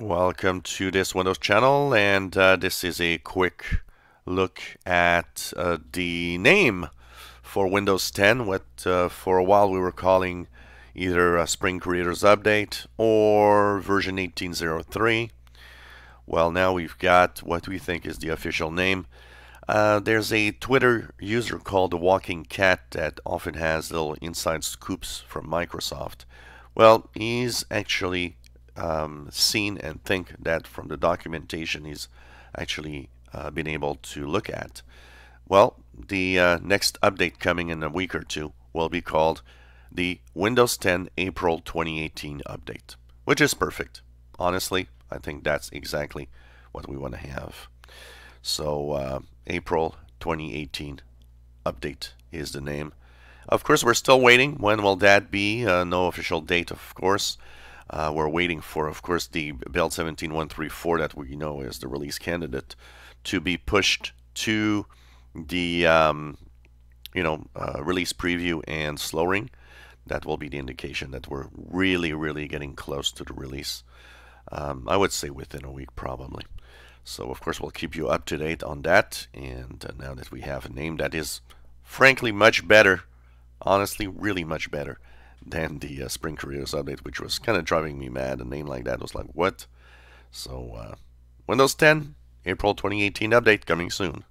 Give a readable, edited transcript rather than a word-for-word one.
Welcome to this Windows channel, and this is a quick look at the name for Windows 10, what for a while we were calling either Spring Creators Update or version 18.03. Well, now we've got what we think is the official name. There's a Twitter user called the Walking Cat that often has little inside scoops from Microsoft. Well, he's actually seen and think that from the documentation he's actually been able to look at. Well, the next update coming in a week or two will be called the Windows 10 April 2018 update, which is perfect. Honestly, I think that's exactly what we want to have. So April 2018 update is the name. Of course, we're still waiting. When will that be? No official date, of course. We're waiting for, of course, the Build 17.134 that we know is the release candidate to be pushed to the release preview and slowing. That will be the indication that we're really getting close to the release. I would say within a week probably. So of course we'll keep you up to date on that. And now that we have a name that is frankly much better, honestly really much better than the Spring Creators Update, which was kind of driving me mad. A name like that was like, what? So Windows 10 April 2018 update coming soon.